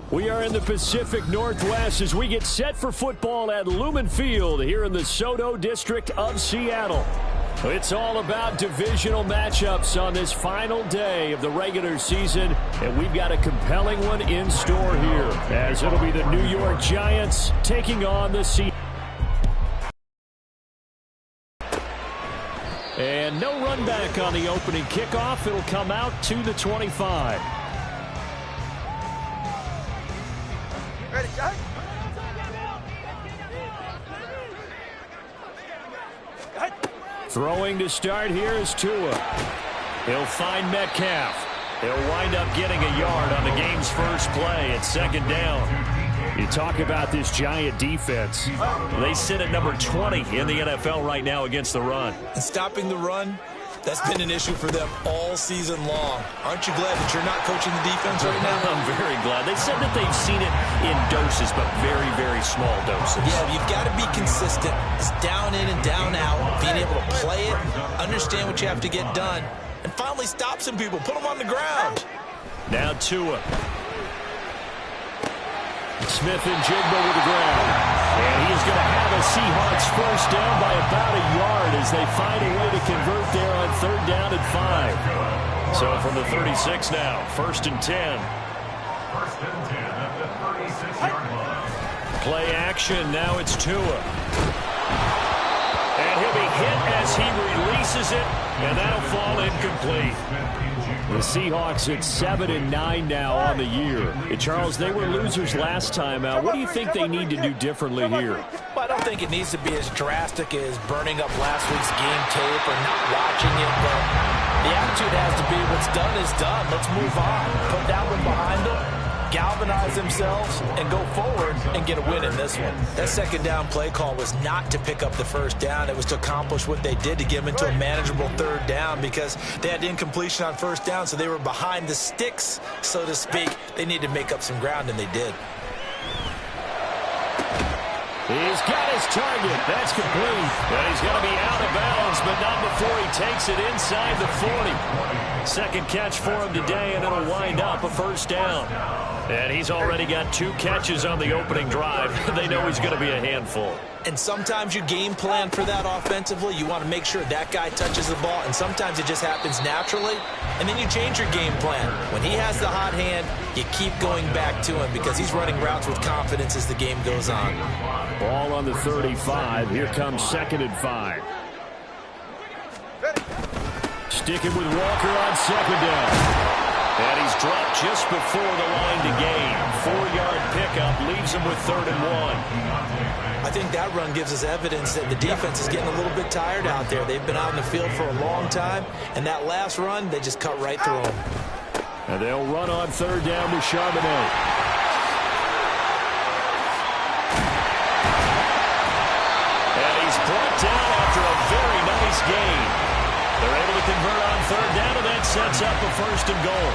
We are in the Pacific Northwest as we get set for football at Lumen Field here in the Soto District of Seattle. It's all about divisional matchups on this final day of the regular season, and we've got a compelling one in store here, as it'll be the New York Giants taking on the Seahawks. And no run back on the opening kickoff. It'll come out to the 25. Ready, go. Throwing to start here is Tua. He'll find Metcalf. He'll wind up getting a yard on the game's first play at second down. You talk about this Giant defense. They sit at number 20 in the NFL right now against the run. And stopping the run, that's been an issue for them all season long. Aren't you glad that you're not coaching the defense right now? I'm very glad. They said that they've seen it in doses, but very, very small doses. Yeah, you've got to be consistent. It's down in and down out, being able to play it, understand what you have to get done, and finally stop some people, put them on the ground. Now Tua. Smith and Jigba with the ground. And he is going to have a Seahawks first down by about a yard as they find a way to convert there on third down and 5. So from the 36 now, first and 10. First and 10 at the 36-yard line. Play action, now it's Tua. And he'll be hit as he releases it, and that'll fall incomplete. The Seahawks at 7-9 now on the year. And Charles, they were losers last time out. What do you think they need to do differently here? Well, I don't think it needs to be as drastic as burning up last week's game tape or not watching it, but the attitude has to be what's done is done. Let's move on. Put that one behind them, galvanize themselves, and go forward and get a win in this one. That second down play call was not to pick up the first down. It was to accomplish what they did, to get them into a manageable third down, because they had incompletion on first down, so they were behind the sticks, so to speak. They needed to make up some ground, and they did. He's got his target. That's complete. And he's going to be out of bounds, but not before he takes it inside the 40. Second catch for him today, and it'll wind up a first down. And he's already got 2 catches on the opening drive. They know he's going to be a handful. And sometimes you game plan for that offensively. You want to make sure that guy touches the ball, and sometimes it just happens naturally. And then you change your game plan. When he has the hot hand, you keep going back to him because he's running routes with confidence as the game goes on. Ball on the 35. Here comes second and 5. Sticking with Walker on second down. And he's dropped just before the line to gain. 4-yard pickup leaves him with third and 1. I think that run gives us evidence that the defense is getting a little bit tired out there. They've been out in the field for a long time, and that last run, they just cut right through them. And they'll run on third down with Charbonnet. And he's brought down after a very nice gain. They're able to convert on third down, and that sets up a first and goal.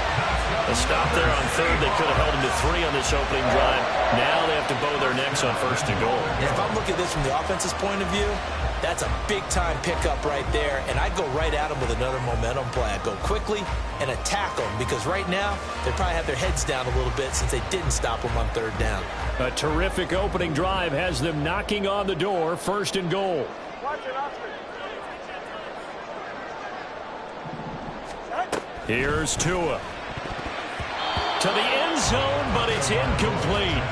A stop there on third. They could have held him to 3 on this opening drive. Now they have to bow their necks on first and goal. And if I'm looking at this from the offense's point of view, that's a big-time pickup right there, and I'd go right at them with another momentum play. I'd go quickly and attack them, because right now they probably have their heads down a little bit since they didn't stop them on third down. A terrific opening drive has them knocking on the door, first and goal. Here's Tua. To the end zone, but it's incomplete.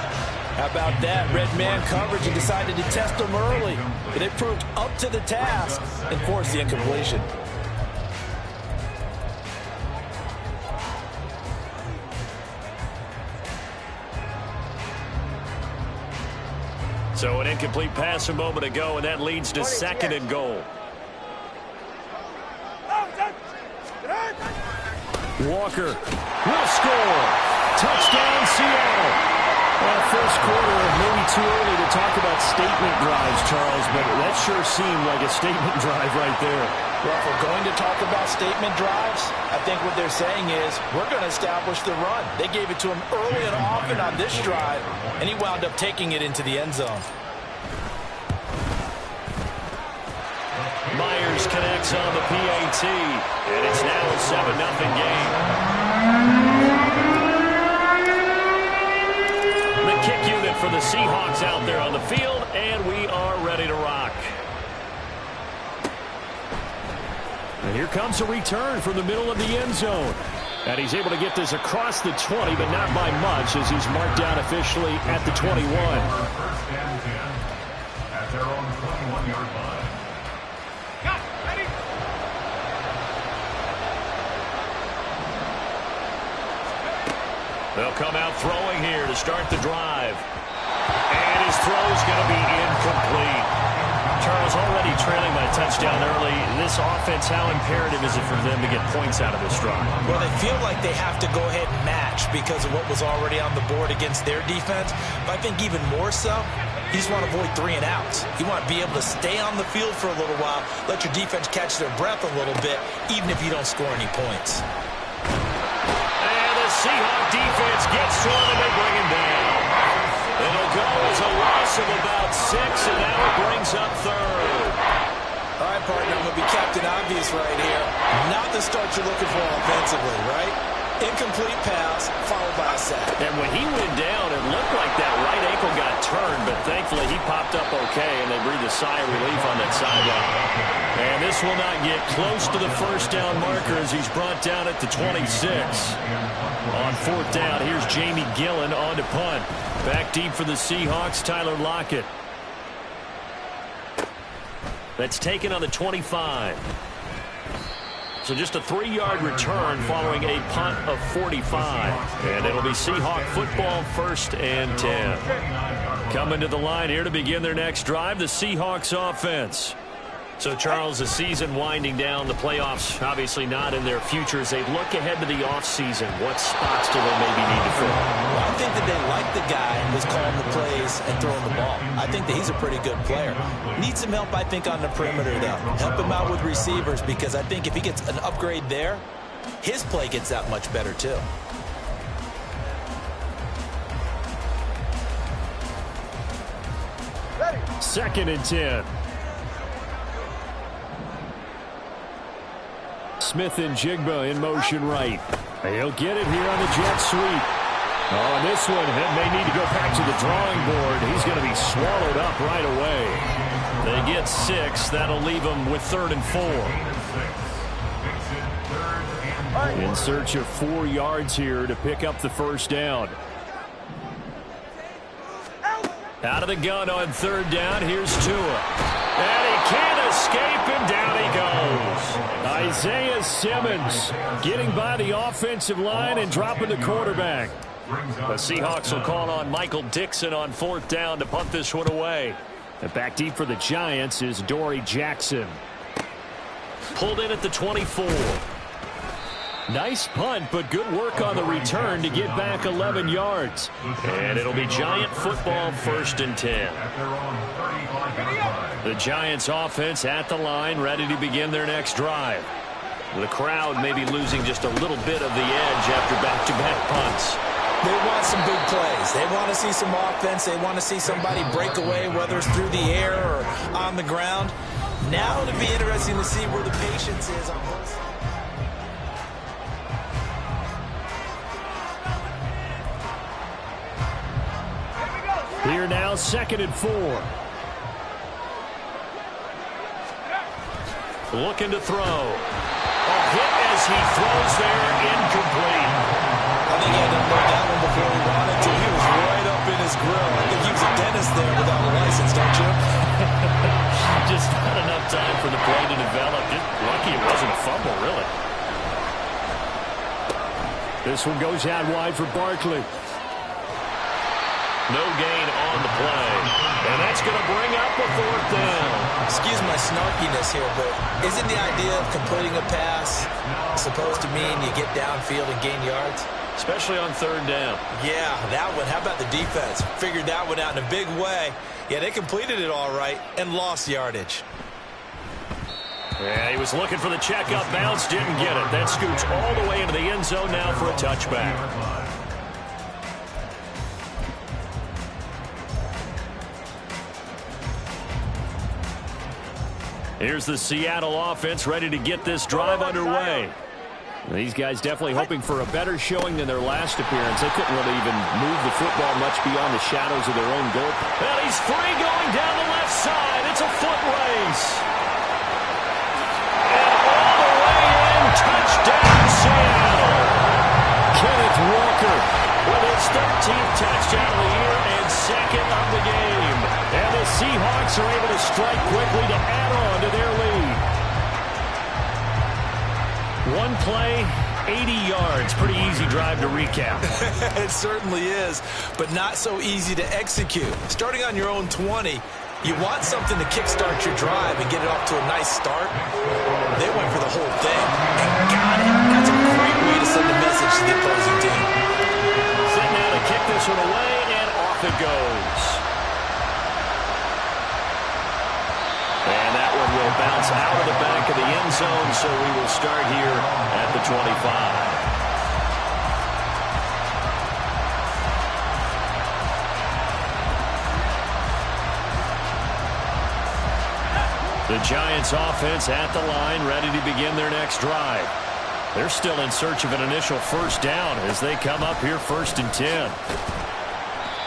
How about that? Red man coverage and decided to test them early. But they proved up to the task and forced the incompletion. So an incomplete pass a moment ago, and that leads to second and goal. Walker will score. Touchdown, Seattle. Well, first quarter, maybe too early to talk about statement drives, Charles, but that sure seemed like a statement drive right there. Well, if we're going to talk about statement drives, I think what they're saying is we're going to establish the run. They gave it to him early and often on this drive, and he wound up taking it into the end zone. Myers connects on the PAT, and it's now a 7-0 game. movement for the Seahawks out there on the field, and we are ready to rock. And here comes a return from the middle of the end zone. And he's able to get this across the 20, but not by much, as he's marked down officially at the 21. First and 10 at their own 21-yard line. Ready? They'll come out throwing here to start the drive. And his throw's going to be incomplete. Charles, already trailing by a touchdown early. This offense, how imperative is it for them to get points out of this drive? Well, they feel like they have to go ahead and match because of what was already on the board against their defense. But I think even more so, you just want to avoid 3 and outs. You want to be able to stay on the field for a little while, let your defense catch their breath a little bit, even if you don't score any points. And the Seahawks defense gets to him, and they bring him down. It'll go as a loss of about 6, and now it brings up third. All right, partner, I'm going to be Captain Obvious right here. Not the start you're looking for offensively, right? Incomplete pass, followed by a sack. And when he went down, it looked like that right ankle got turned, but thankfully he popped up okay, and they breathed a sigh of relief on that sideline. And this will not get close to the first down marker as he's brought down at the 26. On 4th down, here's Jamie Gillen on to punt. Back deep for the Seahawks, Tyler Lockett. That's taken on the 25. So just a 3-yard return following a punt of 45. And it'll be Seahawk football, 1st and 10. Coming to the line here to begin their next drive, the Seahawks offense. So, Charles, the season winding down, the playoffs obviously not in their future. As they look ahead to the offseason, what spots do they maybe need to fill? Well, I think that they like the guy who's calling the plays and throwing the ball. I think that he's a pretty good player. Needs some help, I think, on the perimeter, though. Help him out with receivers, because I think if he gets an upgrade there, his play gets that much better, too. Ready? 2nd and 10. Smith and Jigba in motion right. He'll get it here on the jet sweep. Oh, and this one, it may need to go back to the drawing board. He's going to be swallowed up right away. They get 6. That'll leave them with 3rd and 4. In search of 4 yards here to pick up the first down. Out of the gun on 3rd down. Here's Tua. And he can't escape, and down he goes. Isaiah Simmons getting by the offensive line and dropping the quarterback. The Seahawks will call on Michael Dixon on 4th down to punt this one away. And back deep for the Giants is Dory Jackson. Pulled in at the 24. Nice punt, but good work on the return to get back 11 yards. And it'll be Giant football, 1st and 10. The Giants offense at the line, ready to begin their next drive. The crowd may be losing just a little bit of the edge after back-to-back punts. They want some big plays. They want to see some offense. They want to see somebody break away, whether it's through the air or on the ground. Now it'll be interesting to see where the patience is on both sides. Here now, 2nd and 4. Looking to throw. A hit as he throws there, incomplete. I think he had to know that one before he wanted to. He was right up in his grill. I think he was a dentist there without a license, don't you? Just not enough time for the play to develop. Just lucky it wasn't a fumble, really. This one goes out wide for Barkley. No gain on the play. And that's going to bring up a 4th down. Excuse my snarkiness here, but isn't the idea of completing a pass supposed to mean you get downfield and gain yards? Especially on 3rd down. Yeah, that one. How about the defense? Figured that one out in a big way. Yeah, they completed it all right and lost yardage. Yeah, he was looking for the check-up bounce, didn't get it. That scoots all the way into the end zone now for a touchback. Here's the Seattle offense ready to get this drive underway. These guys definitely hoping for a better showing than their last appearance. They couldn't really even move the football much beyond the shadows of their own goal. And he's free going down the left side. It's a foot race. And all the way in, touchdown Seattle. Kenneth Walker with his 13th touchdown of the year and second of the game. And the Seahawks are able to strike quickly to add on to their lead. One play, 80 yards. Pretty easy drive to recap. It certainly is, but not so easy to execute. Starting on your own 20, you want something to kickstart your drive and get it off to a nice start. They went for the whole thing and got it. That's a great way to send a message to the opposing team. Sitting out to kick this one away, and off it goes. And that one will bounce out of the back of the end zone, so we will start here at the 25. The Giants offense at the line, ready to begin their next drive. They're still in search of an initial first down as they come up here 1st and 10.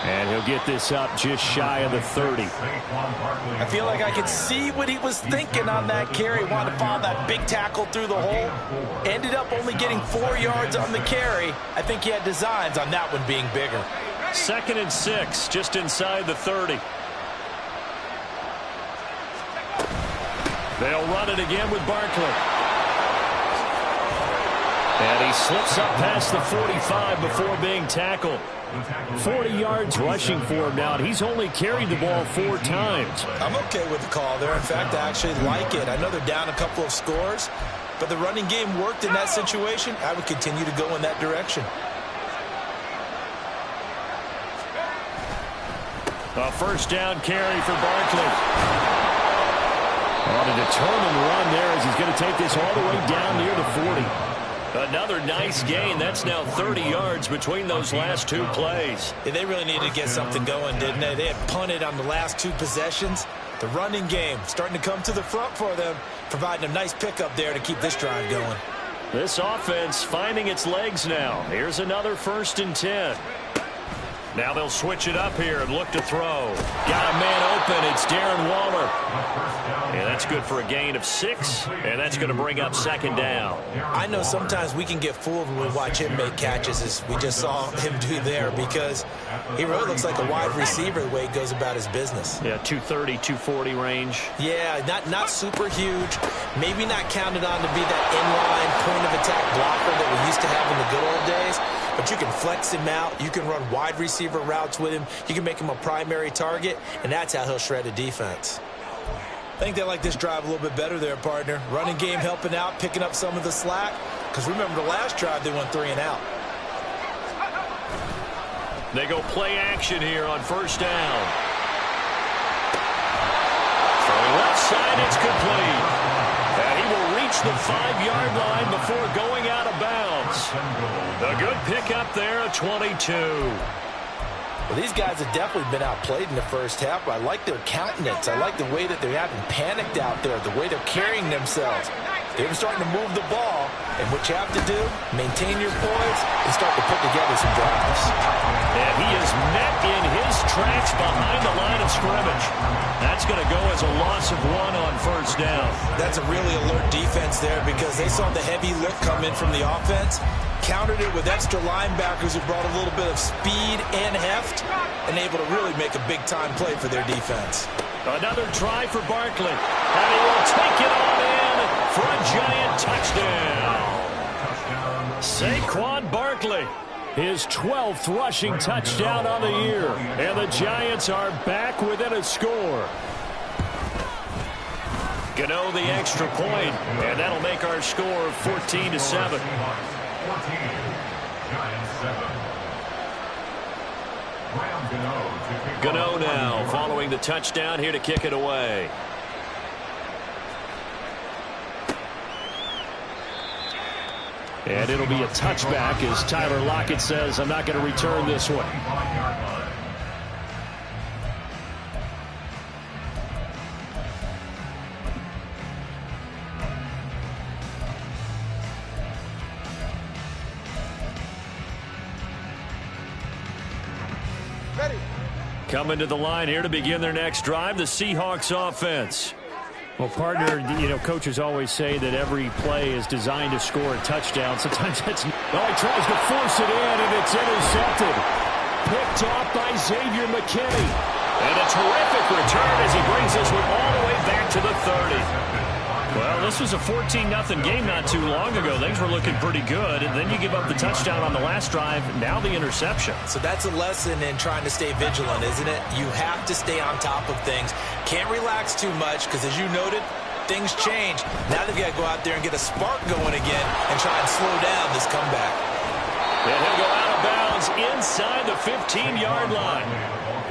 And he'll get this up just shy of the 30. I feel like I could see what he was thinking on that carry. Wanted to follow that big tackle through the hole. Ended up only getting 4 yards on the carry. I think he had designs on that one being bigger. 2nd and 6, just inside the 30. They'll run it again with Barkley. And he slips up past the 45 before being tackled. 40 yards rushing for him now. He's only carried the ball 4 times. I'm okay with the call there. In fact, I actually like it. I know they're down a couple of scores, but the running game worked in that situation. I would continue to go in that direction. A first down carry for Barkley. On a determined run there as he's going to take this all the way down near the 40. Another nice gain. That's now 30 yards between those last 2 plays. Yeah, they really needed to get something going, didn't they? They had punted on the last 2 possessions. The running game starting to come to the front for them, providing a nice pickup there to keep this drive going. This offense finding its legs now. Here's another 1st and 10. Now they'll switch it up here and look to throw. Got a man open. It's Darren Waller. And that's good for a gain of 6, and that's going to bring up 2nd down. I know sometimes we can get fooled when we watch him make catches, as we just saw him do there, because he really looks like a wide receiver the way he goes about his business. Yeah, 230, 240 range. Yeah, not super huge. Maybe not counted on to be that inline point-of-attack blocker that we used to have in the good old days. But you can flex him out. You can run wide receiver routes with him. You can make him a primary target, and that's how he'll shred a defense. I think they like this drive a little bit better there, partner. Running game helping out, picking up some of the slack. Because remember the last drive, they went 3 and out. They go play action here on 1st down. From left side, it's complete. And he will reach the 5-yard line before going out of bounds. A good pickup there at 22. Well, these guys have definitely been outplayed in the first half, but I like their countenance. I like the way that they're having panicked out there, the way they're carrying themselves. They're starting to move the ball, and what you have to do, maintain your poise and start to put together some drives. And he is met in his tracks behind the line of scrimmage. That's going to go as a loss of 1 on 1st down. That's a really alert defense there because they saw the heavy look come in from the offense, countered it with extra linebackers who brought a little bit of speed and heft, and able to really make a big-time play for their defense. Another try for Barkley, and he will take it on in for a Giant touchdown. Saquon Barkley, his 12th rushing touchdown on the year, and the Giants are back within a score. Gano the extra point, and that'll make our score 14-7. Gano now following the touchdown here to kick it away. And it'll be a touchback as Tyler Lockett says, I'm not going to return this one. Coming to the line here to begin their next drive, the Seahawks offense. Well, partner, coaches always say that every play is designed to score a touchdown. Sometimes that's... Oh, he tries to force it in, and it's intercepted. Picked off by Xavier McKinney. And a terrific return as he brings this one all the way back to the 30. Well, this was a 14-0 game not too long ago. Things were looking pretty good, and then you give up the touchdown on the last drive, now the interception. So that's a lesson in trying to stay vigilant, isn't it? You have to stay on top of things. Can't relax too much because, as you noted, things change. Now they've got to go out there and get a spark going again and try and slow down this comeback. And he'll go out of bounds inside the 15-yard line.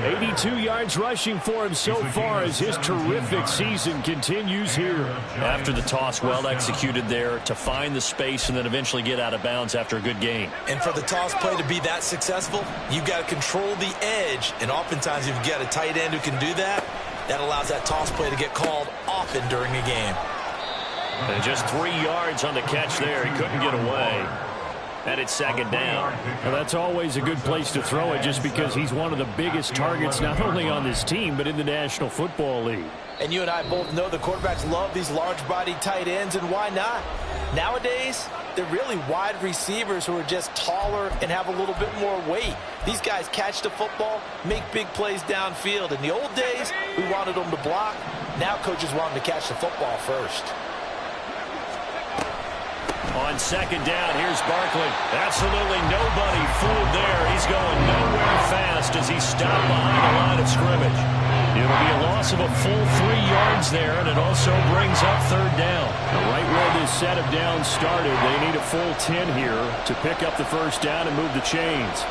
82 yards rushing for him so far as his terrific season continues here. After the toss, well executed there to find the space and then eventually get out of bounds after a good gain. And for the toss play to be that successful, you've got to control the edge. And oftentimes you've got a tight end who can do that. That allows that toss play to get called often during a game. And just 3 yards on the catch there. He couldn't get away. And it's second down. Well, that's always a good place to throw it just because he's one of the biggest targets not only on this team but in the National Football League. And you and I both know the quarterbacks love these large-bodied tight ends, and why not? Nowadays, they're really wide receivers who are just taller and have a little bit more weight. These guys catch the football, make big plays downfield. In the old days, we wanted them to block. Now coaches want them to catch the football first. On second down, here's Barkley. Absolutely nobody fooled there. He's going nowhere fast as he's stopped behind the line of scrimmage. It'll be a loss of a full 3 yards there, and it also brings up third down. Right where this set of downs started, they need a full 10 here to pick up the first down and move the chains.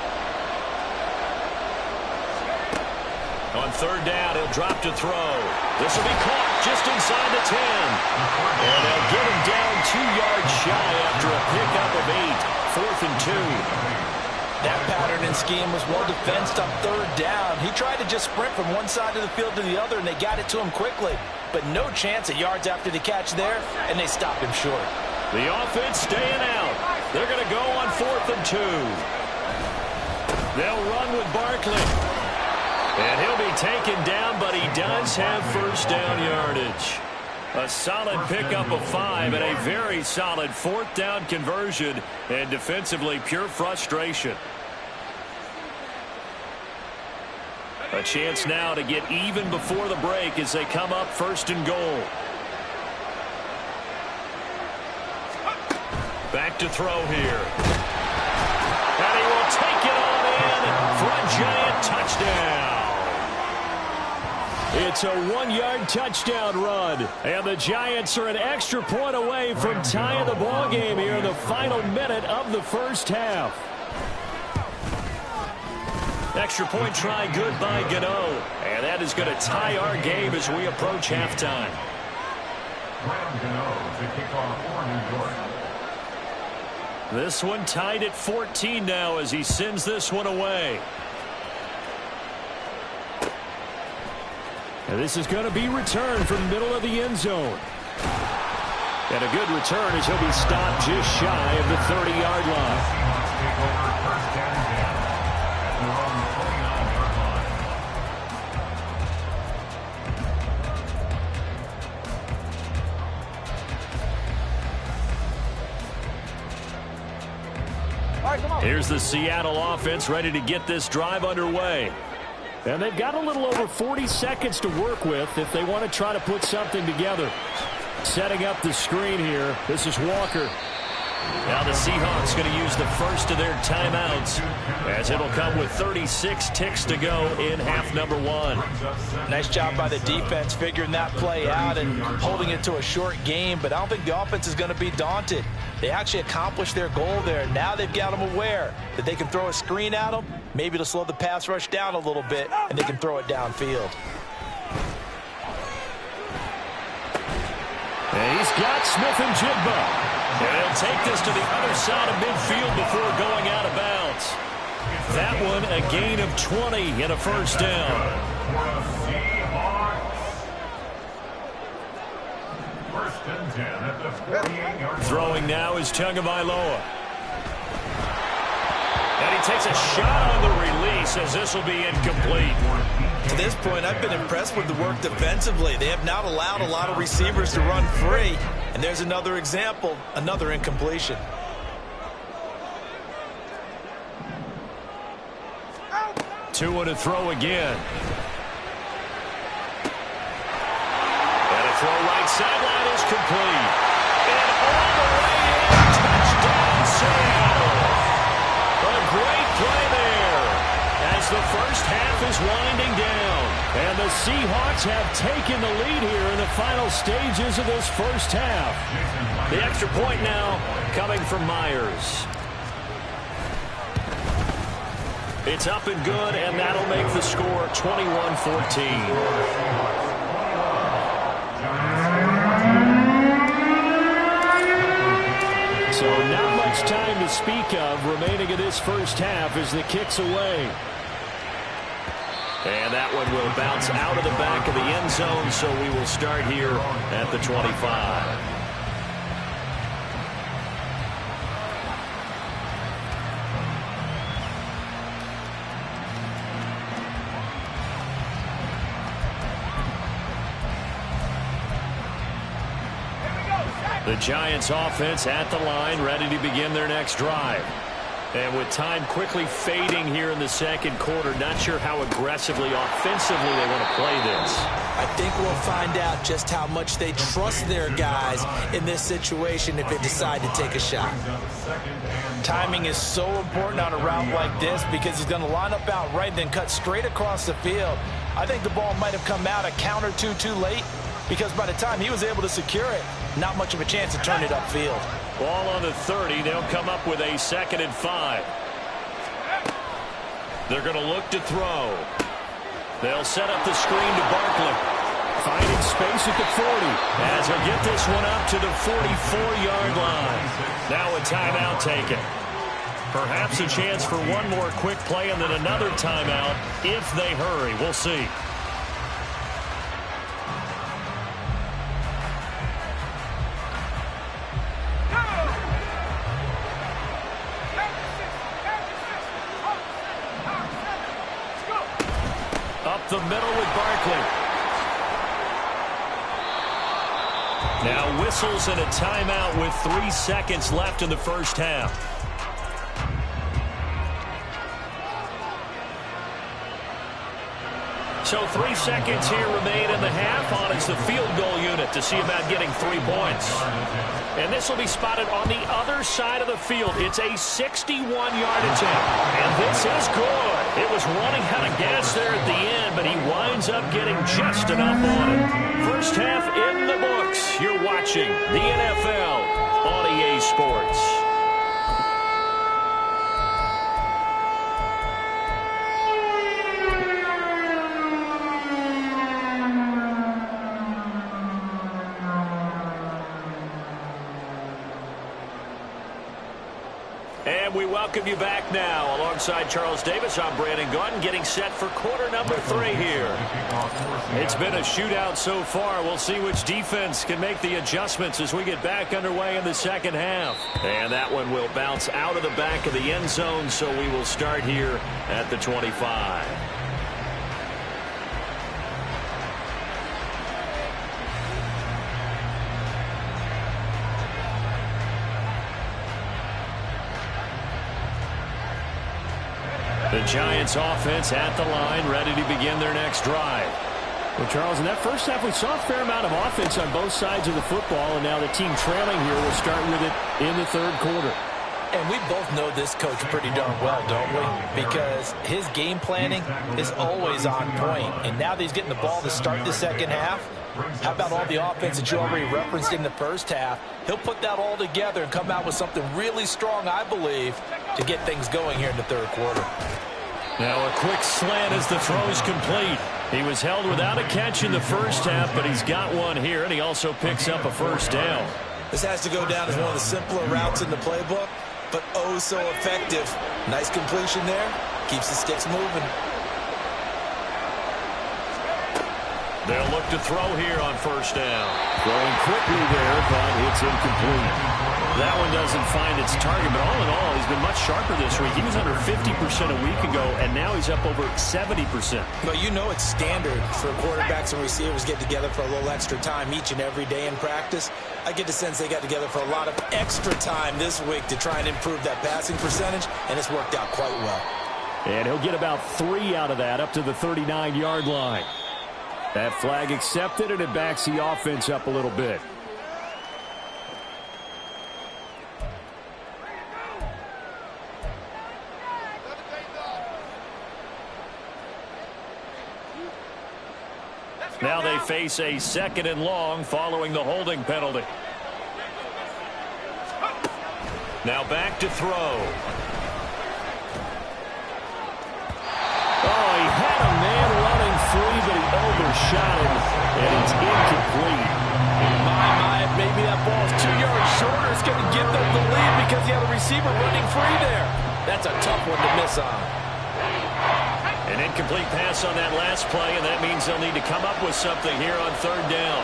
On third down, he'll drop to throw. This will be caught just inside the 10. And they'll get him down 2 yards shy after a pickup of 8. 4th and 2. That pattern and scheme was well defensed on third down. He tried to just sprint from one side of the field to the other, and they got it to him quickly. But no chance at yards after the catch there, and they stopped him short. The offense staying out. They're going to go on 4th and 2. They'll run with Barkley. And he'll be taken down, but he does have first down yardage. A solid pickup of 5 and a very solid 4th down conversion, and defensively pure frustration. A chance now to get even before the break as they come up 1st and goal. Back to throw here. And he will take it on in for a Giant touchdown. It's a 1-yard touchdown run, and the Giants are an extra point away from tying the ball game here in the final minute of the first half. Extra point try good by Gano, and that is going to tie our game as we approach halftime. This one tied at 14 now as he sends this one away. And this is going to be returned from the middle of the end zone. And a good return as he'll be stopped just shy of the 30-yard line. Here's the Seattle offense ready to get this drive underway. And they've got a little over 40 seconds to work with if they want to try to put something together. Setting up the screen here. This is Walker. Now the Seahawks going to use the first of their timeouts as it'll come with 36 ticks to go in half number 1. Nice job by the defense figuring that play out and holding it to a short game, but I don't think the offense is going to be daunted. They actually accomplished their goal there. Now they've got them aware that they can throw a screen at them, maybe to slow the pass rush down a little bit, and they can throw it downfield. And he's got Smith and Jigba. And he'll take this to the other side of midfield before going out of bounds. That one a gain of 20 and a first down. First and 10 at the 48-yard line. Throwing now is Tagovailoa. And he takes a shot on the release as this will be incomplete. To this point, I've been impressed with the work defensively. They have not allowed a lot of receivers to run free. And there's another example, another incompletion. Two and a throw again. And a throw right sideline is complete. And all the way in, touchdown Seattle. A great play there as the first half is winding down. And the Seahawks have taken the lead here in the final stages of this first half. The extra point now coming from Myers. It's up and good, and that'll make the score 21-14. So not much time to speak of remaining in this first half as the kick's away. And that one will bounce out of the back of the end zone, so we will start here at the 25. The Giants offense at the line, ready to begin their next drive. And with time quickly fading here in the second quarter, not sure how aggressively, offensively they want to play this. I think we'll find out just how much they trust their guys in this situation if they decide to take a shot. Timing is so important on a route like this because he's going to line up out right and then cut straight across the field. I think the ball might have come out a count or two too late because by the time he was able to secure it, not much of a chance to turn it upfield. Ball on the 30. They'll come up with a 2nd and 5. They're going to look to throw. They'll set up the screen to Barkley. Finding space at the 40. As he'll get this one up to the 44-yard line. Now a timeout taken. Perhaps a chance for one more quick play and then another timeout if they hurry. We'll see. The middle with Barkley. Now whistles and a timeout with 3 seconds left in the first half. So 3 seconds here remain in the half on as the field goal unit to see about getting 3 points. And this will be spotted on the other side of the field. It's a 61-yard attempt. And this is good. It was running out of gas there at the end, but he winds up getting just enough on it. First half in the books. You're watching the NFL on EA Sports. And we welcome you back now. Alongside Charles Davis, I'm Brandon Gunn, getting set for quarter number 3 here. It's been a shootout so far. We'll see which defense can make the adjustments as we get back underway in the second half. And that one will bounce out of the back of the end zone, so we will start here at the 25. The Giants offense at the line, ready to begin their next drive. Well, Charles, in that first half, we saw a fair amount of offense on both sides of the football, and now the team trailing here will start with it in the third quarter. And we both know this coach pretty darn well, don't we? Because his game planning is always on point. And now that he's getting the ball to start the second half, how about all the offense that you already referenced in the first half? He'll put that all together and come out with something really strong, I believe, to get things going here in the third quarter. Now a quick slant as the throw's complete. He was held without a catch in the first half, but he's got one here, and he also picks up a first down. This has to go down as one of the simpler routes in the playbook, but oh so effective. Nice completion there. Keeps the sticks moving. They'll look to throw here on first down. Throwing quickly there, but it's incomplete. That one doesn't find its target, but all in all, he's been much sharper this week. He was under 50% a week ago, and now he's up over 70%. But you know it's standard for quarterbacks and receivers get together for a little extra time each and every day in practice. I get the sense they got together for a lot of extra time this week to try and improve that passing percentage, and it's worked out quite well. And he'll get about 3 out of that up to the 39-yard line. That flag accepted, and it backs the offense up a little bit. Now they face a 2nd and long following the holding penalty. Now back to throw. Oh, he had a man running free, but he overshot him, and it's incomplete. My, maybe that ball's 2 yards shorter. It's going to give them the lead because you have a receiver running free there. That's a tough one to miss on. An incomplete pass on that last play, and that means they'll need to come up with something here on 3rd down.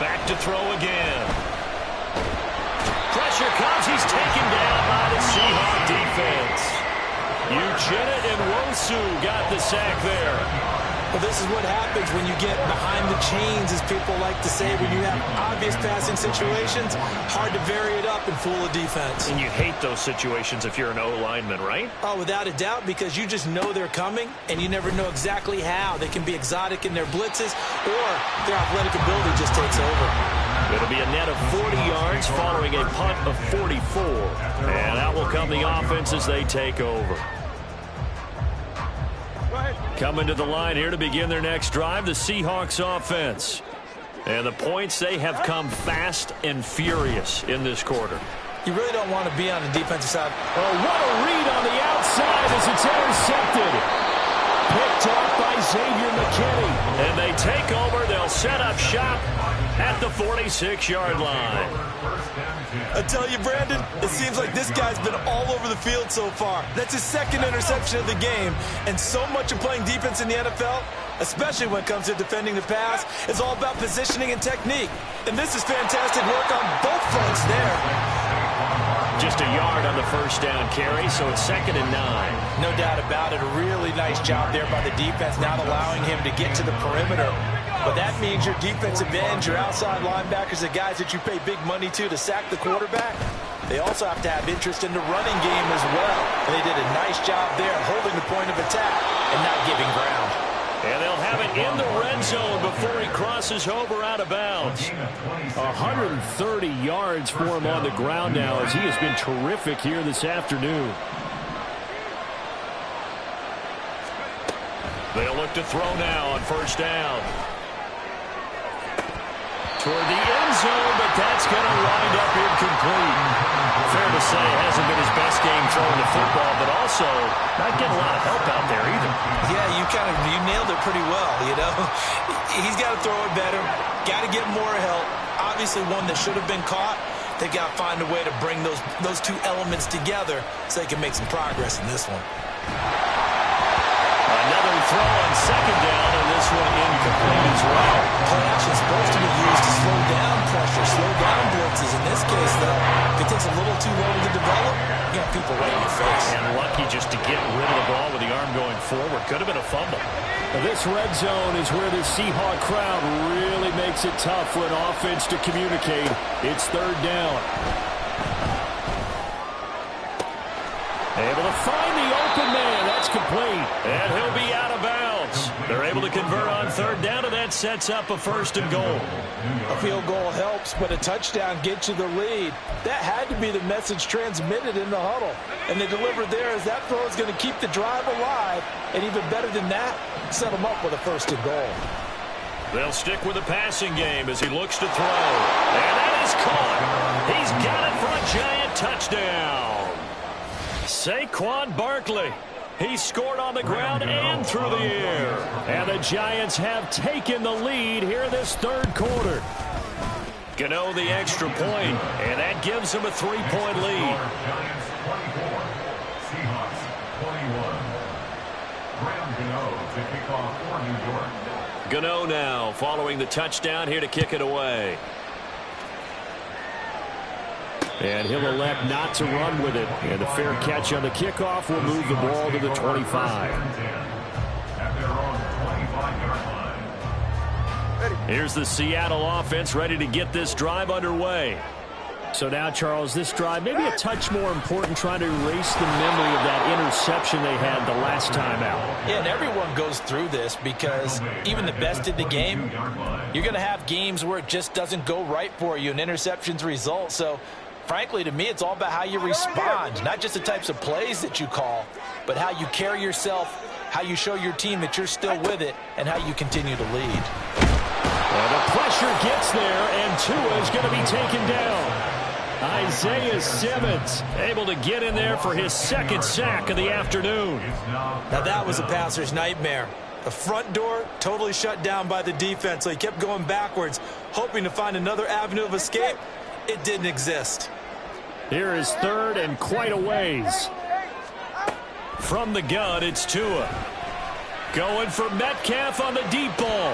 Back to throw again. Pressure comes. He's taken down by the Seahawks defense. Uchenna and Wosu got the sack there. Well, this is what happens when you get behind the chains, as people like to say. When you have obvious passing situations, hard to vary it up and fool a defense. And you hate those situations if you're an O-lineman, right? Oh, without a doubt, because you just know they're coming, and you never know exactly how. They can be exotic in their blitzes, or their athletic ability just takes over. It'll be a net of 40 yards following a punt of 44. And out will come the offense as they take over. Coming to the line here to begin their next drive, the Seahawks offense. And the points, they have come fast and furious in this quarter. You really don't want to be on the defensive side. Oh, what a read on the outside as it's intercepted. Picked off by Xavier McKinney. And they take over. They'll set up shop at the 46-yard line. I tell you, Brandon, it seems like this guy's been all over the field so far. That's his 2nd interception of the game. And so much of playing defense in the NFL, especially when it comes to defending the pass, is all about positioning and technique. And this is fantastic work on both fronts there. Just a yard on the first down carry, so it's 2nd and 9. No doubt about it. A really nice job there by the defense, not allowing him to get to the perimeter. But that means your defensive ends, your outside linebackers, the guys that you pay big money to sack the quarterback, they also have to have interest in the running game as well. And they did a nice job there holding the point of attack and not giving ground. And they'll have it in the red zone before he crosses over out of bounds. 130 yards for him on the ground now as he has been terrific here this afternoon. They'll look to throw now on first down. Toward the end zone, but that's going to wind up incomplete. Fair to say, it hasn't been his best game throwing the football, but also not getting a lot of help out there either. Yeah, you nailed it pretty well, you know. He's got to throw it better, got to get more help. Obviously one that should have been caught. They got to find a way to bring those two elements together so they can make some progress in this one. Another throw on 2nd down, and this one incomplete as well. Play action is supposed to be used to slow down pressure, slow down blitzes. In this case, though, if it takes a little too long to develop, you got people right in your face. And lucky just to get rid of the ball with the arm going forward. Could have been a fumble. Now, this red zone is where the Seahawk crowd really makes it tough for an offense to communicate. It's 3rd down. Able to find the open man. That's complete. And he'll be out of bounds. They're able to convert on 3rd down, and that sets up a 1st and goal. A field goal helps, but a touchdown gets you the lead. That had to be the message transmitted in the huddle. And they delivered there as that throw is going to keep the drive alive. And even better than that, set them up with a 1st and goal. They'll stick with the passing game as he looks to throw. And that is caught. He's got it for a Giant touchdown. Saquon Barkley. He scored on the ground and through the air. And the Giants have taken the lead here in this 3rd quarter. Gano the extra point, and that gives them a 3-point lead. Giants 24, Seahawks 21. Graham Gano to kick off for New York. Gano now following the touchdown here to kick it away. And he'll elect not to run with it. And the fair catch on the kickoff will move the ball to the 25. Here's the Seattle offense ready to get this drive underway. So now, Charles, this drive maybe a touch more important, trying to erase the memory of that interception they had the last time out. Yeah, and everyone goes through this because even the best in the game, you're going to have games where it just doesn't go right for you and interceptions result. So, frankly, to me, it's all about how you respond, not just the types of plays that you call, but how you carry yourself, how you show your team that you're still with it, and how you continue to lead. And the pressure gets there, and Tua is going to be taken down. Isaiah Simmons able to get in there for his second sack of the afternoon. Now that was a passer's nightmare. The front door totally shut down by the defense, so he kept going backwards, hoping to find another avenue of escape. It didn't exist. Here is third and quite a ways. From the gun, it's Tua. Going for Metcalf on the deep ball.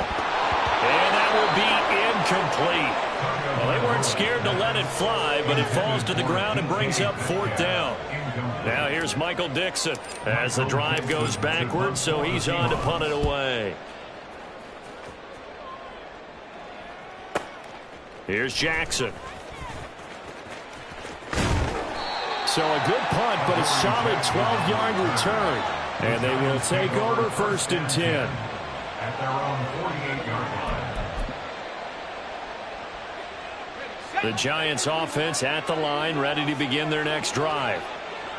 And that will be incomplete. Well, they weren't scared to let it fly, but it falls to the ground and brings up fourth down. Now here's Michael Dixon as the drive goes backwards, so he's on to punt it away. Here's Jackson. So a good punt, but a solid 12-yard return. And they will take over first and 10. At their own 48-yard line. The Giants offense at the line, ready to begin their next drive.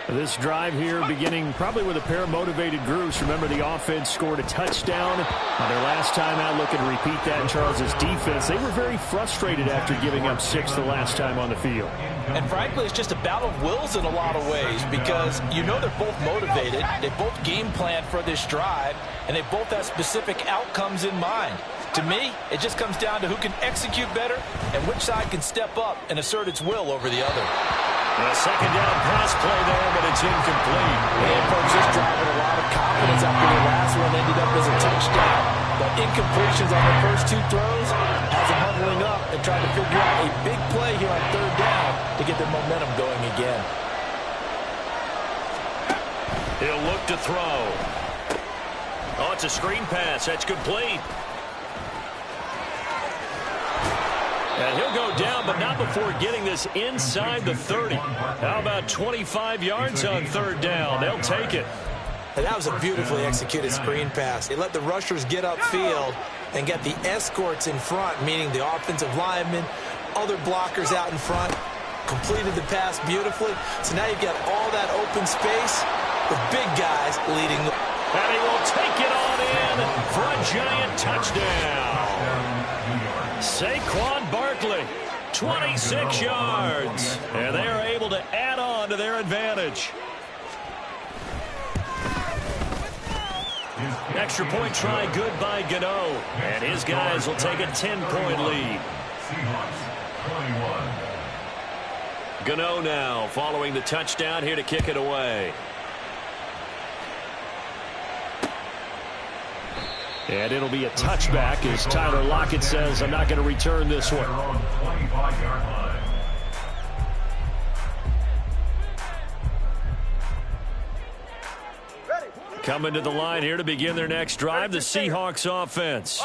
This drive here beginning probably with a pair of motivated groups. Remember, the offense scored a touchdown on their last time out. Looking to repeat that in Charles's defense. They were very frustrated after giving up 6 the last time on the field. And frankly, it's just a battle of wills in a lot of ways because you know they're both motivated. They both game plan for this drive, and they both have specific outcomes in mind. To me, it just comes down to who can execute better and which side can step up and assert its will over the other. A second down pass play there, but it's incomplete. And folks, this drive with a lot of confidence after the last one ended up as a touchdown. But incompletions on the first 2 throws has them huddling up and trying to figure out a big play here on third down to get their momentum going again. He'll look to throw. Oh, it's a screen pass. That's complete. And he'll go down, but not before getting this inside the 30. How about 25 yards on third down? They'll take it. And that was a beautifully executed screen pass. They let the rushers get upfield and get the escorts in front, meaning the offensive linemen, other blockers out in front, completed the pass beautifully. So now you've got all that open space with big guys leading. And he will take it on in for a Giant touchdown. Saquon Barkley, 26 yards. And they are able to add on to their advantage. Extra point try good by Gano. And his guys will take a 10-point lead. Seahawks 21. Gano now following the touchdown here to kick it away. And it'll be a touchback as Tyler Lockett says, I'm not going to return this one. 25-yard line. Coming to the line here to begin their next drive, the Seahawks offense.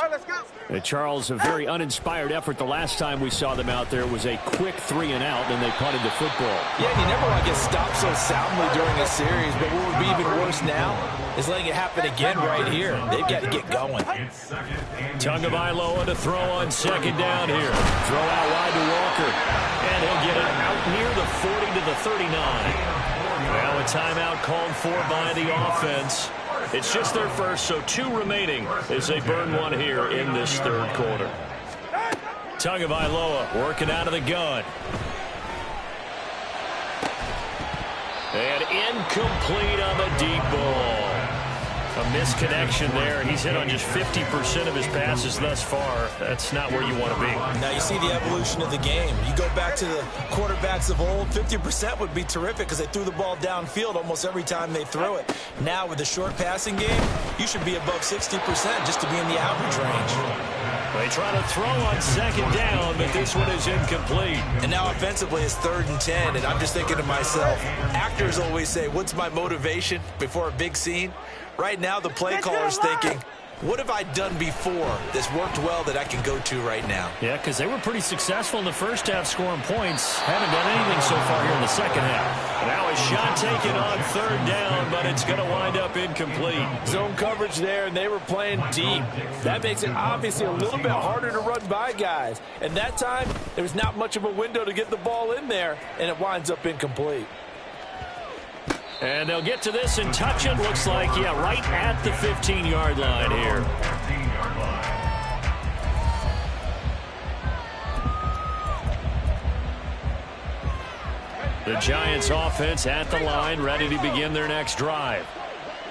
And Charles, a very uninspired effort the last time we saw them out there was a quick 3 and out, and they punted the football. Yeah, you never want to get stopped so soundly during a series, but what would be even worse now is letting it happen again right here. They've got to get going. Tagovailoa to throw on second down here. Throw out wide to Walker, and he'll get it out near the 40 to the 39. Well, a timeout called for by the offense. It's just their first, so 2 remaining as they burn one here in this third quarter. Tagovailoa working out of the gun. And incomplete on the deep ball. A misconnection there. He's hit on just 50% of his passes thus far. That's not where you want to be. Now you see the evolution of the game. You go back to the quarterbacks of old, 50% would be terrific because they threw the ball downfield almost every time they threw it. Now with the short passing game, you should be above 60% just to be in the average range. They try to throw on second down, but this one is incomplete. And now offensively it's 3rd and 10, and I'm just thinking to myself, actors always say, what's my motivation before a big scene? Right now the play caller's thinking, what have I done before that's worked well that I can go to right now? Yeah, because they were pretty successful in the first half scoring points. Haven't done anything so far here in the second half. Now a shot taken on 3rd down, but it's going to wind up incomplete. Zone coverage there, and they were playing deep. That makes it obviously a little bit harder to run by guys. And that time, there's not much of a window to get the ball in there, and it winds up incomplete. And they'll get to this and touch it. Looks like, yeah, right at the 15-yard line here. 15-yard line. The Giants offense at the line, ready to begin their next drive.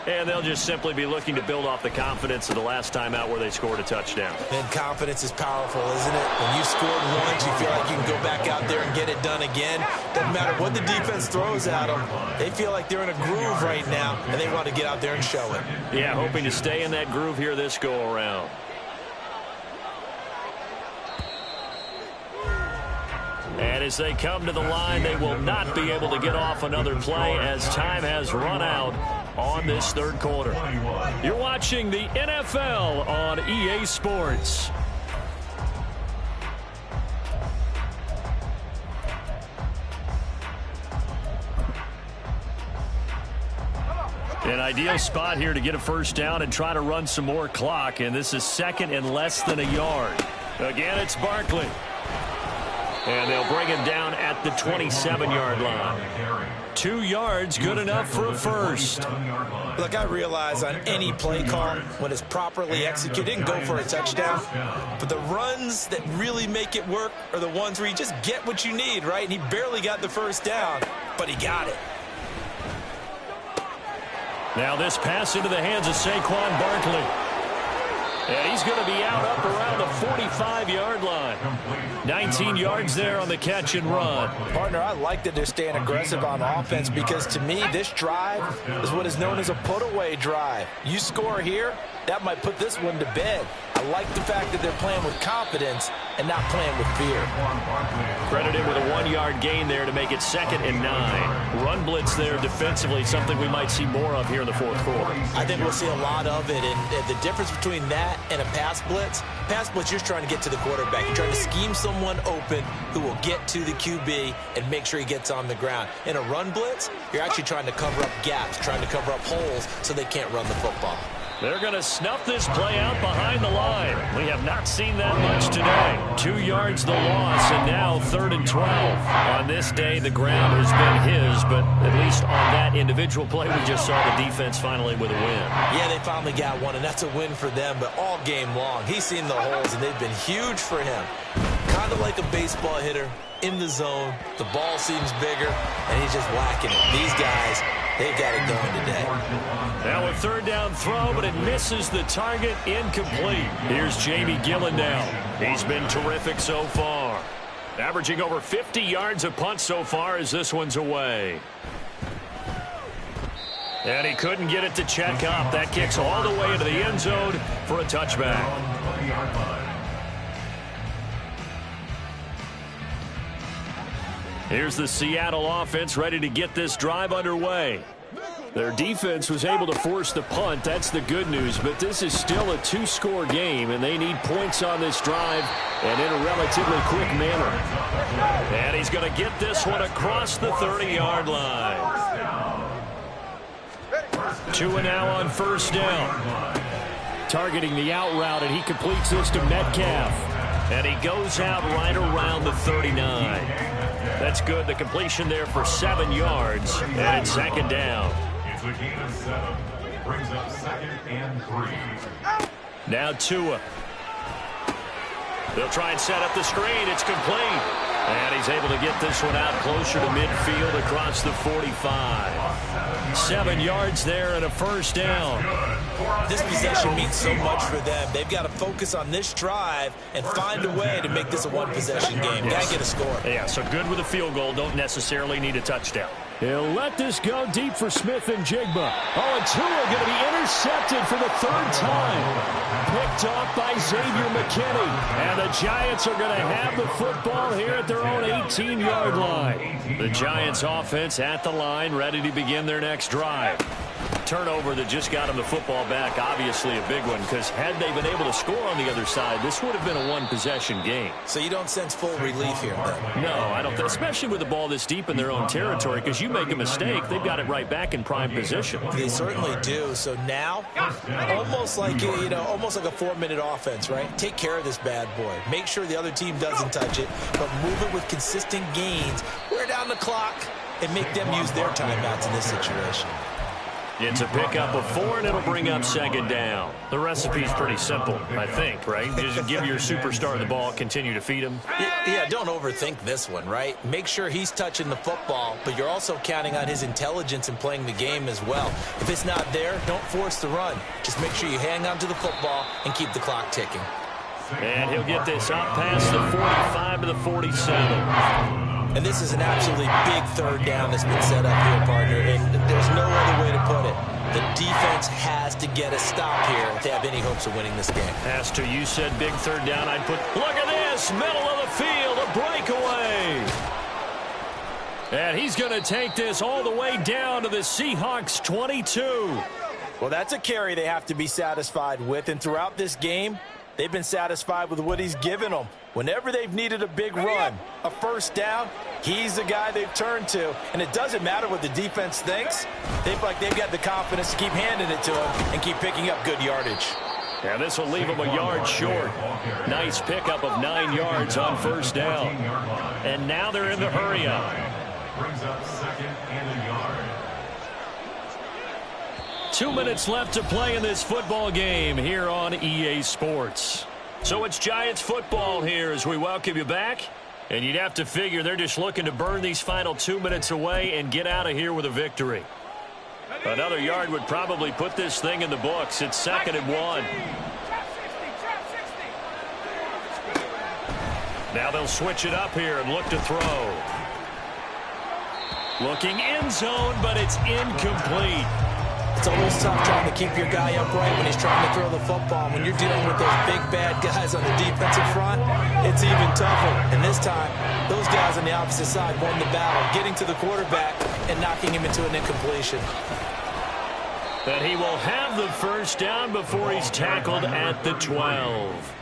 And they'll just simply be looking to build off the confidence of the last time out where they scored a touchdown. And confidence is powerful, isn't it? When you've scored once, you feel like you can go back out there and get it done again. Doesn't matter what the defense throws at them. They feel like they're in a groove right now, and they want to get out there and show it. Yeah, hoping to stay in that groove here this go-around. And as they come to the line, they will not be able to get off another play as time has run out on this 3rd quarter. You're watching the NFL on EA Sports. An ideal spot here to get a first down and try to run some more clock, and this is 2nd and less than a yard. Again, it's Barkley. And they'll bring him down at the 27-yard line. 2 yards, good enough for a first. Look, I realize on any play call, when it's properly executed, it can go for a touchdown. But the runs that really make it work are the ones where you just get what you need, right? And he barely got the first down, but he got it. Now this pass into the hands of Saquon Barkley. And he's going to be out up around the 45-yard line. 19 yards there on the catch and run. Partner, I like that they're staying aggressive on offense because, to me, this drive is what is known as a put-away drive. You score here, that might put this one to bed. I like the fact that they're playing with confidence and not playing with fear. Credited with a 1-yard gain there to make it 2nd and 9. Run blitz there defensively, something we might see more of here in the 4th quarter. I think we'll see a lot of it, and the difference between that and a pass blitz, you're just trying to get to the quarterback. You're trying to scheme someone open who will get to the QB and make sure he gets on the ground. In a run blitz, you're actually trying to cover up gaps, trying to cover up holes so they can't run the football. They're going to snuff this play out behind the line. We have not seen that much today. 2 yards the loss, and now 3rd and 12. On this day, the ground has been his, but at least on that individual play, we just saw the defense finally with a win. Yeah, they finally got one, and that's a win for them, but all game long, he's seen the holes, and they've been huge for him. Kind of like a baseball hitter in the zone. The ball seems bigger, and he's just whacking it. These guys, they've got it going today. Now a 3rd down throw, but it misses the target, incomplete. Here's Jamie Gillendow. He's been terrific so far. Averaging over 50 yards a punt so far as this one's away. And he couldn't get it to check up. That kicks all the way into the end zone for a touchback. Here's the Seattle offense ready to get this drive underway. Their defense was able to force the punt. That's the good news. But this is still a 2-score game, and they need points on this drive and in a relatively quick manner. And he's going to get this one across the 30-yard line. 2 and now on 1st down. Targeting the out route, and he completes this to Metcalf. And he goes out right around the 39. That's good. The completion there for 7 yards, and it's 2nd down. It's a gain of 7. Brings up 2nd and 3. Now Tua. They'll try and set up the screen. It's complete. And he's able to get this one out closer to midfield across the 45. 7 yards there and a first down. This possession means so much for them. They've got to focus on this drive and find a way to make this a one-possession game. Got to get a score. Yeah, so good with a field goal. Don't necessarily need a touchdown. He'll let this go deep for Smith and Jigba. Oh, and Tua going to be intercepted for the 3rd time. Picked off by Xavier McKinney. And the Giants are going to have the football here at their own 18-yard line. The Giants offense at the line, ready to begin their next drive. Turnover that just got them the football back, obviously a big one, because had they been able to score on the other side, this would have been a one-possession game. So you don't sense full relief here, then? No, I don't, especially with the ball this deep in their own territory, because you make a mistake, they've got it right back in prime position. They certainly do. So now, almost like almost like a 4-minute offense, right? Take care of this bad boy. Make sure the other team doesn't touch it, but move it with consistent gains. Wear down the clock and make them use their timeouts in this situation. It's a pickup of 4, and it'll bring up 2nd down. The recipe's pretty simple, I think, right? Just give your superstar the ball, continue to feed him. Yeah, don't overthink this one, right? Make sure he's touching the football, but you're also counting on his intelligence in playing the game as well. If it's not there, don't force the run. Just make sure you hang on to the football and keep the clock ticking. And he'll get this up past the 45 to the 47. And this is an absolutely big 3rd down that's been set up here, partner, and there's no other way to put it. The defense has to get a stop here if they have any hopes of winning this game. Pastor, you said big 3rd down. I'd put, look at this, middle of the field, a breakaway. And he's going to take this all the way down to the Seahawks 22. Well, that's a carry they have to be satisfied with, and throughout this game, they've been satisfied with what he's given them. Whenever they've needed a big run, a 1st down, he's the guy they've turned to. And it doesn't matter what the defense thinks. They've got the confidence to keep handing it to him and keep picking up good yardage. Yeah, this will leave him a yard short. Nice pickup of 9 yards on 1st down. And now they're in the hurry up. Brings up 2nd and a yard. 2 minutes left to play in this football game here on EA Sports. So it's Giants football here as we welcome you back. And you'd have to figure they're just looking to burn these final 2 minutes away and get out of here with a victory. Another yard would probably put this thing in the books. It's 2nd and 1. Now they'll switch it up here and look to throw. Looking end zone, but it's incomplete. It's always tough trying to keep your guy upright when he's trying to throw the football. When you're dealing with those big, bad guys on the defensive front, it's even tougher. And this time, those guys on the opposite side won the battle, getting to the quarterback and knocking him into an incompletion. That he will have the 1st down before he's tackled at the 12.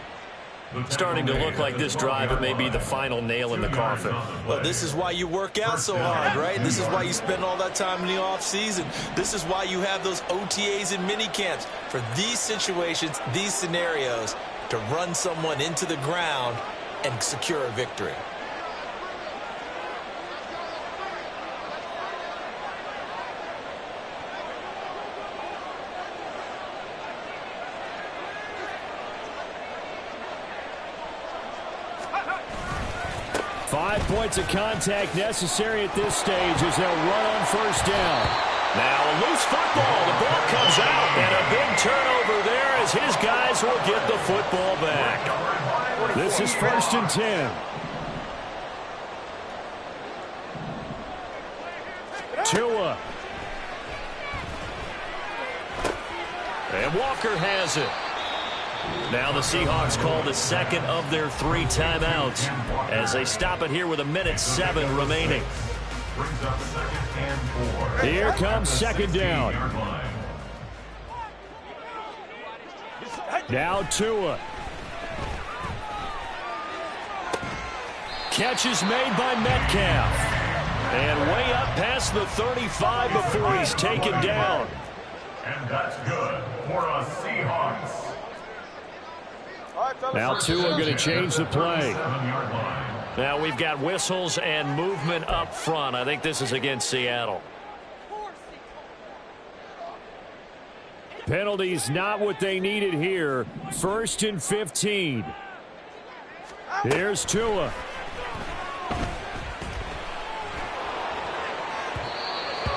Starting to look like this drive, it may be the final nail in the coffin. Well, this is why you work out so hard, right? This is why you spend all that time in the offseason. This is why you have those OTAs and mini camps. For these situations, these scenarios, to run someone into the ground and secure a victory. Five points of contact necessary at this stage as they'll run on 1st down. Now a loose football. The ball comes out, and a big turnover there as his guys will get the football back. This is 1st and 10. Tua. And Walker has it. Now the Seahawks call the 2nd of their 3 timeouts as they stop it here with 1:07 remaining. Brings up 2nd and 4. Here comes 2nd down. Now Tua. Catch is made by Metcalf. And way up past the 35 before he's taken down. And that's good for a Seahawks. Now Tua going to change the play. 7-yard line. Now we've got whistles and movement up front. I think this is against Seattle. Penalties not what they needed here. 1st and 15. Here's Tua.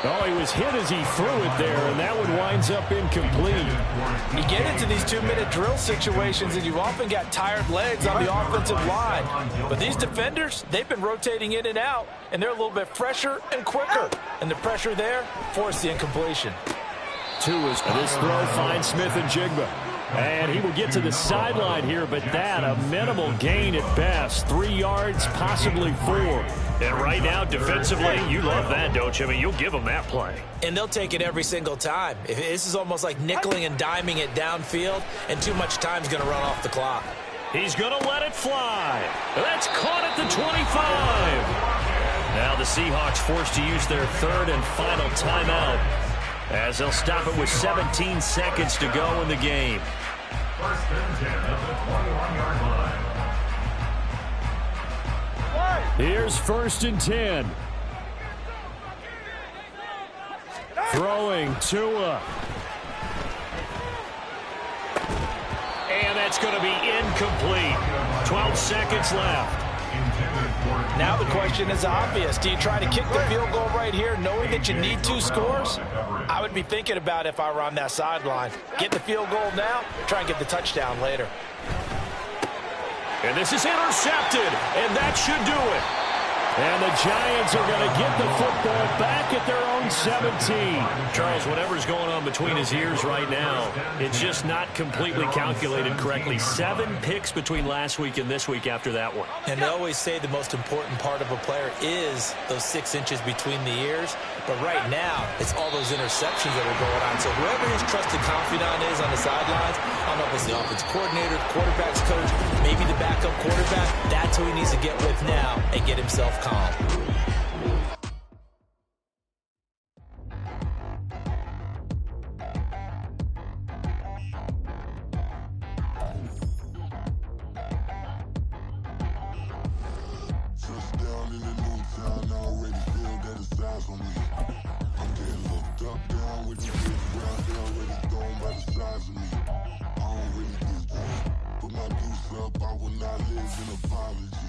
Oh, he was hit as he threw it there, and that one winds up incomplete. You get into these 2-minute drill situations, and you've often got tired legs on the offensive line. But these defenders, they've been rotating in and out, and they're a little bit fresher and quicker. And the pressure there forced the incompletion. This throw finds Smith and Jigba. And he will get to the sideline here, but that a minimal gain at best. 3 yards, possibly 4. And right now, defensively, you love that, don't you? I mean, you'll give them that play. And they'll take it every single time. This is almost like nickeling and diming it downfield, and too much time's going to run off the clock. He's going to let it fly. That's caught at the 25. Now the Seahawks forced to use their 3rd and final timeout, as they'll stop it with 17 seconds to go in the game. First and 10 at the 21-yard line. Here's 1st and 10. Throwing Tua. And that's going to be incomplete. 12 seconds left. Now the question is obvious. Do you try to kick the field goal right here knowing that you need 2 scores? I would be thinking about it if I were on that sideline. Get the field goal now, try and get the touchdown later. And this is intercepted, and that should do it. And the Giants are going to get the football back at their own 17. Charles, whatever's going on between his ears right now, it's just not completely calculated correctly. 7 picks between last week and this week after that one. And they always say the most important part of a player is those 6 inches between the ears. But right now, it's all those interceptions that are going on. So whoever his trusted confidant is on the sidelines, I don't know if it's the offensive coordinator, the quarterback's coach, maybe the backup quarterback, that's who he needs to get with now and get himself calm. Touchdown in the new town, I already feel that it's eyes on me. I'm getting looked up, down with the kids around, they already thrown by the size of me. I don't really get you. Put my goose up, I will not live in a apology.